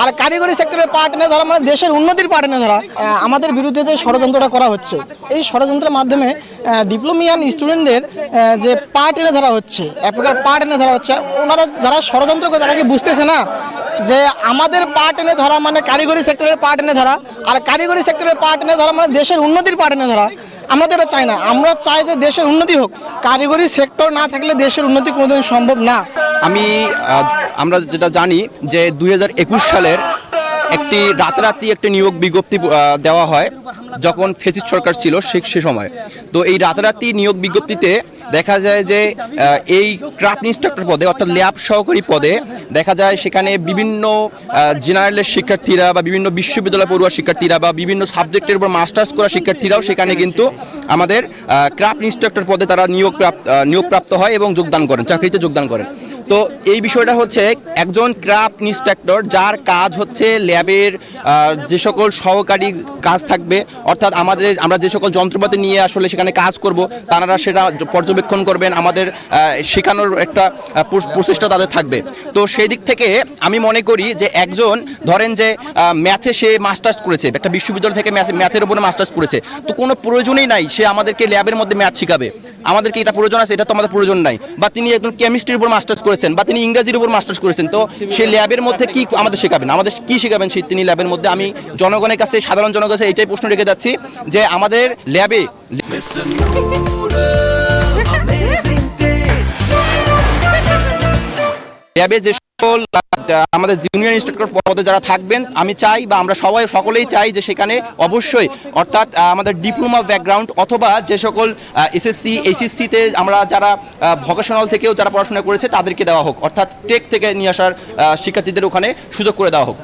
আর কারিগরি সেক্টরের পার্ট এনে ধরা মানে দেশের উন্নতির পার্ট এনে ধরা। আমাদের বিরুদ্ধে যে ষড়যন্ত্রটা করা হচ্ছে, এই ষড়যন্ত্রের মাধ্যমে ডিপ্লোমিয়ান স্টুডেন্টদের যে পার্ট এনে ধরা হচ্ছে, এক প্রকার পার্ট এনে ধরা হচ্ছে। ওনারা যারা ষড়যন্ত্র করে তারা কি বুঝতেছে না যে আমাদের পার্ট এনে ধরা মানে কারিগরি সেক্টরের পার্ট এনে ধরা, আর কারিগরি সেক্টরের পার্ট এনে ধরা মানে দেশের উন্নতির পার্ট এনে ধরা। আমরা তো এটা চাই না, আমরা চাই যে দেশের উন্নতি হোক। কারিগরি সেক্টর না থাকলে দেশের উন্নতি কোনোদিন সম্ভব না। আমরা যেটা জানি যে 2021 সালের একটি রাতারাতি একটি নিয়োগ বিজ্ঞপ্তি দেওয়া হয় যখন ফেসিস্ট সরকার ছিল সে সময়। তো এই রাতারাতি নিয়োগ বিজ্ঞপ্তিতে দেখা যায় যে এই ক্রাফট ইন্সট্রাক্টর পদে অর্থাৎ ল্যাব সহকারী পদে দেখা যায় সেখানে বিভিন্ন জেনারেলের শিক্ষার্থীরা বা বিভিন্ন বিশ্ববিদ্যালয় পড়ুয়া শিক্ষার্থীরা বা বিভিন্ন সাবজেক্টের উপর মাস্টার্স করা শিক্ষার্থীরাও সেখানে কিন্তু আমাদের ক্রাফট ইন্সট্রাক্টর পদে তারা নিয়োগপ্রাপ্ত হয় এবং যোগদান করেন, চাকরিতে যোগদান করেন। তো এই বিষয়টা হচ্ছে একজন ক্রাফট ইন্সট্রাক্টর যার কাজ হচ্ছে ল্যাবের যে সকল সহকারী কাজ থাকবে, অর্থাৎ আমরা যে সকল যন্ত্রপাতি নিয়ে আসলে সেখানে কাজ করব তারা সেটা পর্যবেক্ষণ করবেন, আমাদের শেখানোর একটা প্রচেষ্টা তাদের থাকবে। তো সেই দিক থেকে আমি মনে করি যে একজন ধরেন যে ম্যাথে সে মাস্টার্স করেছে, একটা বিশ্ববিদ্যালয় থেকে ম্যাথের উপরে মাস্টার্স করেছে, তো কোনো প্রয়োজনই নাই সে আমাদেরকে ল্যাবের মধ্যে ম্যাথ শিখাবে। আমাদেরকে এটা প্রয়োজন আছে, এটা তো আমাদের প্রয়োজন নাই। বা তিনি একজন কেমিস্ট্রির উপর মাস্টার্স করেছেন বা তিনি ইংরেজির উপর মাস্টার্স করেছেন, তো সেই ল্যাবের মধ্যে কি আমাদের শেখাবেন, আমাদের কি শেখাবেন তিনি ল্যাবের মধ্যে? আমি জনগণের কাছে, সাধারণ জনগণের কাছে এইটাই প্রশ্ন রেখে যাচ্ছি যে আমাদের ল্যাবে যে সকল আমাদের জুনিয়র ইন্সট্রাক্টর পদে যারা থাকবেন, আমি চাই বা আমরা সকলেই চাই যে সেখানে অবশ্যই অর্থাৎ আমাদের ডিপ্লোমা ব্যাকগ্রাউন্ড অথবা যে সকল এসএসসি এইচএসসিতে আমরা যারা ভোকেশনাল থেকেও যারা পড়াশোনা করেছে তাদেরকে দেওয়া হোক, অর্থাৎ টেক থেকে নিয়ে আসার শিক্ষার্থীদের ওখানে সুযোগ করে দেওয়া হোক।